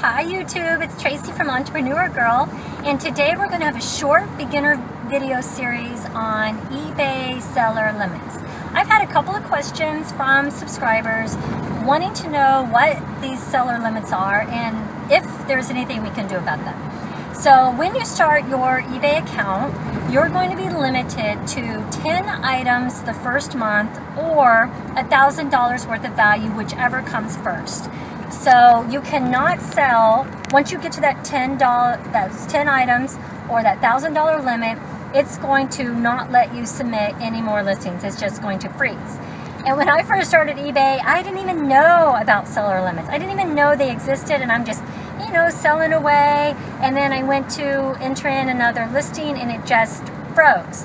Hi YouTube, it's Tracy from Entrepreneur Girl, and today we're going to have a short beginner video series on eBay seller limits. I've had a couple of questions from subscribers wanting to know what these seller limits are and if there's anything we can do about them. So when you start your eBay account, you're going to be limited to 10 items the first month or $1,000 worth of value, whichever comes first. So you cannot sell, once you get to that that's 10 items or that $1,000 limit, it's going to not let you submit any more listings. It's just going to freeze. And when I first started eBay, I didn't even know about seller limits. I didn't even know they existed, and I'm just, selling away. And then I went to enter in another listing and it just froze.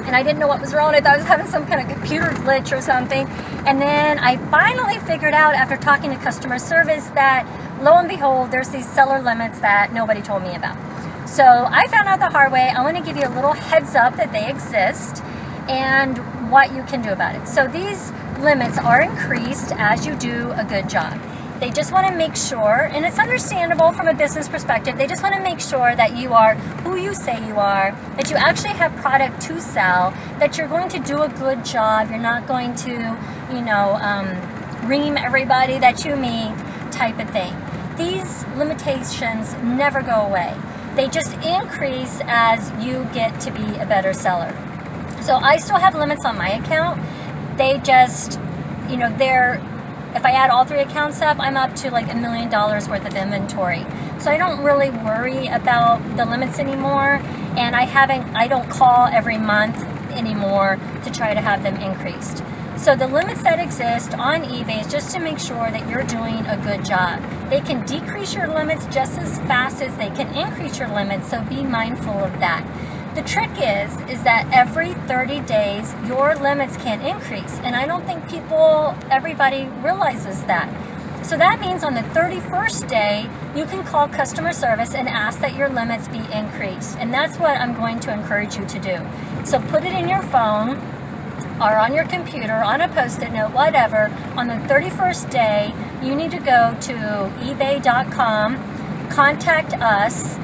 And I didn't know what was wrong. I thought I was having some kind of computer glitch or something. And then I finally figured out after talking to customer service that, lo and behold, there's these seller limits that nobody told me about. So I found out the hard way. I want to give you a little heads up that they exist and what you can do about it. So these limits are increased as you do a good job. They just want to make sure, and it's understandable from a business perspective, they just want to make sure that you are who you say you are, that you actually have product to sell, that you're going to do a good job, you're not going to, ream everybody that you meet type of thing. These limitations never go away. They just increase as you get to be a better seller. So I still have limits on my account. They just, if I add all 3 accounts up, I'm up to like $1 million worth of inventory. So I don't really worry about the limits anymore, and I don't call every month anymore to try to have them increased. So the limits that exist on eBay is just to make sure that you're doing a good job. They can decrease your limits just as fast as they can increase your limits, so be mindful of that. The trick is that every 30 days, your limits can increase. And I don't think everybody realizes that. So that means on the 31st day, you can call customer service and ask that your limits be increased. And that's what I'm going to encourage you to do. So put it in your phone or on your computer, on a Post-it note, whatever. On the 31st day, you need to go to ebay.com, contact us.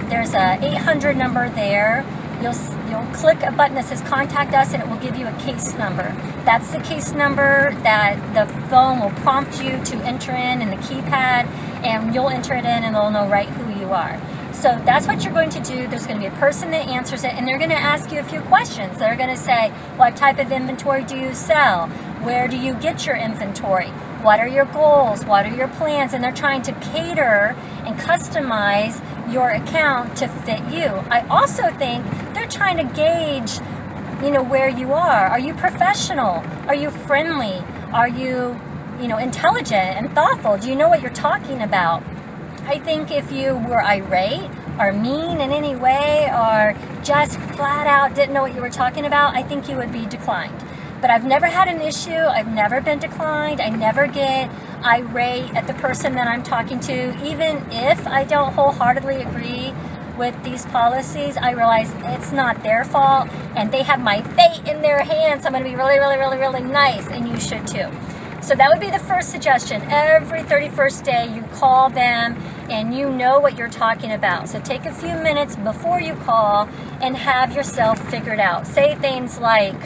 There's a 800 number there. You'll click a button that says contact us, and it will give you a case number. That's the case number that the phone will prompt you to enter in the keypad, and you'll enter it in and they'll know right who you are. So that's what you're going to do. There's going to be a person that answers it, and they're going to ask you a few questions. They're going to say, what type of inventory do you sell? Where do you get your inventory? What are your goals? What are your plans? And they're trying to cater and customize your account to fit you. I also think they're trying to gauge, where you are. Are you professional? Are you friendly? Are you, intelligent and thoughtful? Do you know what you're talking about? I think if you were irate or mean in any way or just flat out didn't know what you were talking about, I think you would be declined. But I've never had an issue. I've never been declined. I never get irate at the person that I'm talking to. Even if I don't wholeheartedly agree with these policies, I realize it's not their fault and they have my fate in their hands. I'm going to be really, really, really, really nice, and you should too. So that would be the first suggestion. Every 31st day you call them and you know what you're talking about. So take a few minutes before you call and have yourself figured out. Say things like,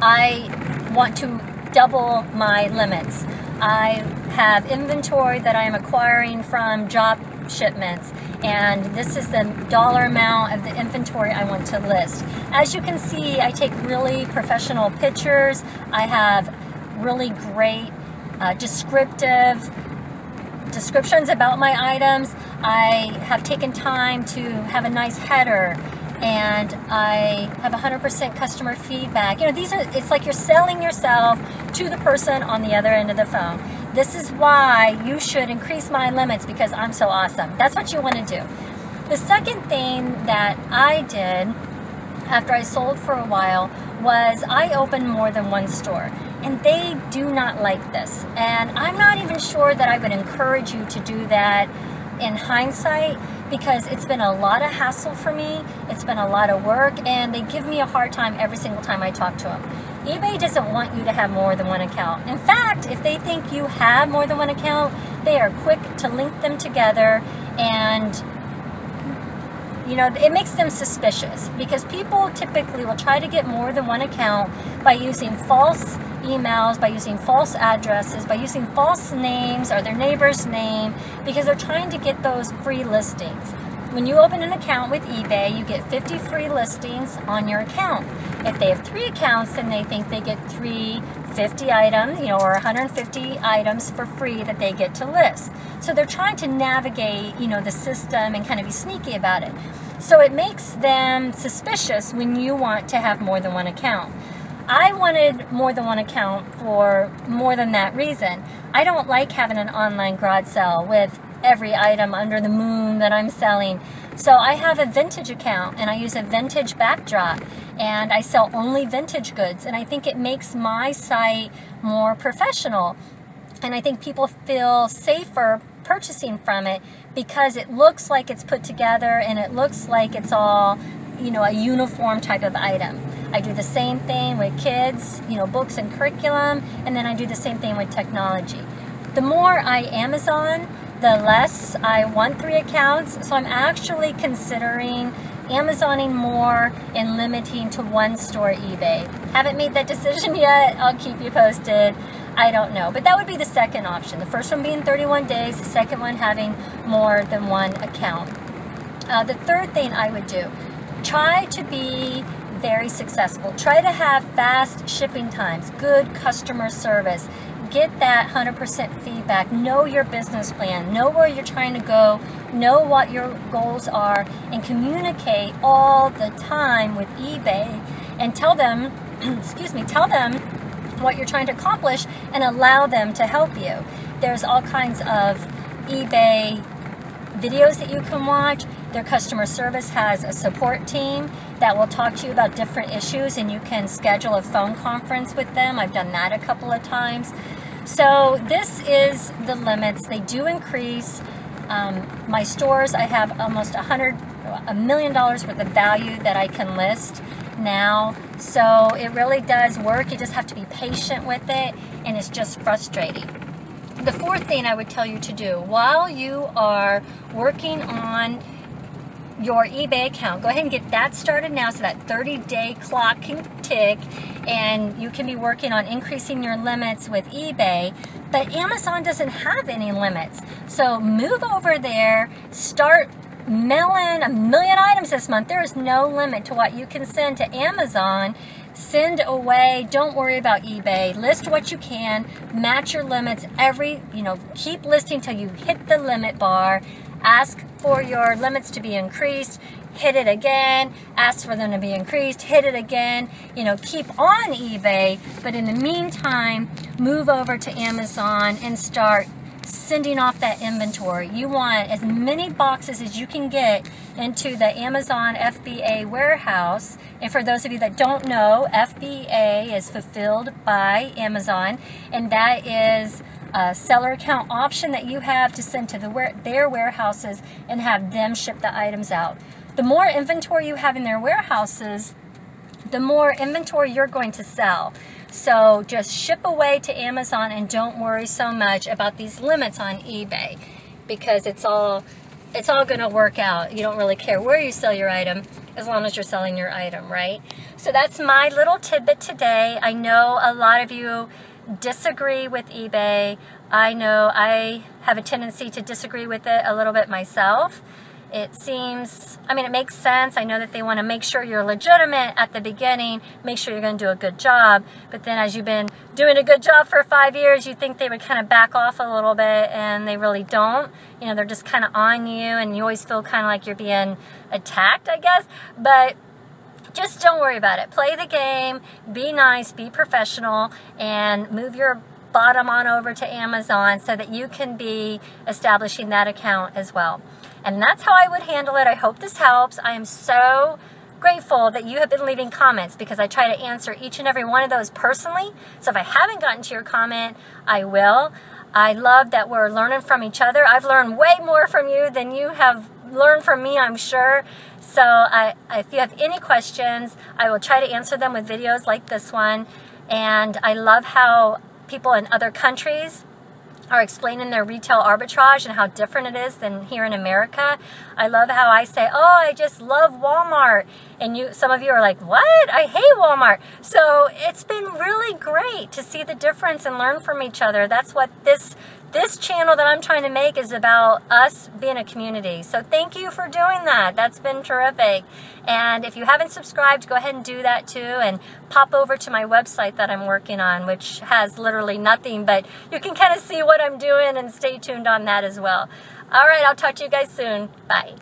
I want to double my limits. I have inventory that I am acquiring from job shipments, and this is the dollar amount of the inventory I want to list. As you can see, I take really professional pictures. I have really great descriptions about my items. I have taken time to have a nice header, and I have 100% customer feedback. It's like you're selling yourself to the person on the other end of the phone. This is why you should increase my limits, because I'm so awesome. That's what you want to do. The second thing that I did after I sold for a while was I opened more than one store. And they do not like this. And I'm not even sure that I would encourage you to do that in hindsight, because it's been a lot of hassle for me. It's been a lot of work, and they give me a hard time every single time I talk to them. eBay doesn't want you to have more than one account. In fact, if they think you have more than one account, they are quick to link them together, and you know, it makes them suspicious because people typically will try to get more than one account by using false emails, by using false addresses, by using false names or their neighbor's name, because they're trying to get those free listings. When you open an account with eBay, you get 50 free listings on your account. If they have 3 accounts, then they think they get 350 items, you know, or 150 items for free that they get to list. So they're trying to navigate, you know, the system and kind of be sneaky about it. So it makes them suspicious when you want to have more than one account. I wanted more than one account for more than that reason. I don't like having an online garage sale with every item under the moon that I'm selling. So I have a vintage account, and I use a vintage backdrop, and I sell only vintage goods, and I think it makes my site more professional, and I think people feel safer purchasing from it because it looks like it's put together and it looks like it's all, you know, a uniform type of item. I do the same thing with kids, you know, books and curriculum, and then I do the same thing with technology. The more I Amazon, the less I want 3 accounts, so I'm actually considering Amazoning more and limiting to one store eBay. Haven't made that decision yet. I'll keep you posted. I don't know, but that would be the second option. The first one being 31 days, the second one having more than one account. The third thing I would do, try to be very successful. Try to have fast shipping times, good customer service. Get that 100% feedback. Know your business plan. Know where you're trying to go. Know what your goals are, and communicate all the time with eBay and tell them, tell them what you're trying to accomplish and allow them to help you. There's all kinds of eBay videos that you can watch. Their customer service has a support team that will talk to you about different issues, and you can schedule a phone conference with them. I've done that a couple of times. So this is the limits. They do increase. My stores, I have almost $1 million worth of value that I can list now. So it really does work. You just have to be patient with it, and it's just frustrating. The fourth thing I would tell you to do while you are working on your eBay account, go ahead and get that started now so that 30-day clock can tick, and you can be working on increasing your limits with eBay. But Amazon doesn't have any limits. So move over there, start mailing 1 million items this month. There is no limit to what you can send to Amazon. Send away. Don't worry about eBay. List what you can. Match your limits keep listing till you hit the limit bar. Ask for your limits to be increased. Hit it again. Ask for them to be increased. Hit it again. Keep on eBay. But in the meantime, move over to Amazon and start sending off that inventory. You want as many boxes as you can get into the Amazon FBA warehouse. And for those of you that don't know, FBA is fulfilled by Amazon, and that is a seller account option that you have to send to their warehouses and have them ship the items out. The more inventory you have in their warehouses, the more inventory you're going to sell. So just ship away to Amazon and don't worry so much about these limits on eBay, because it's all going to work out. You don't really care where you sell your item as long as you're selling your item, right? So that's my little tidbit today. I know a lot of you disagree with eBay. I know I have a tendency to disagree with it a little bit myself. It makes sense. I know that they want to make sure you're legitimate at the beginning, make sure you're going to do a good job. But then as you've been doing a good job for 5 years, you think they would kind of back off a little bit, and they really don't. They're just kind of on you, and you always feel kind of like you're being attacked, I guess. But just don't worry about it. Play the game, be nice, be professional, and move your bottom on over to Amazon so that you can be establishing that account as well. And that's how I would handle it. I hope this helps. I am so grateful that you have been leaving comments, because I try to answer each and every one of those personally. So if I haven't gotten to your comment, I will. I love that we're learning from each other. I've learned way more from you than you have learned from me, I'm sure. So if you have any questions, I will try to answer them with videos like this one. And I love how people in other countries are explaining their retail arbitrage and how different it is than here in America. I love how I say, oh, I just love Walmart. And some of you are like, what? I hate Walmart. So it's been really great to see the difference and learn from each other. That's what this channel that I'm trying to make is about, us being a community. So thank you for doing that. That's been terrific. And if you haven't subscribed, go ahead and do that too, and pop over to my website that I'm working on, which has literally nothing, but you can kind of see what I'm doing, and stay tuned on that as well. All right, I'll talk to you guys soon. Bye.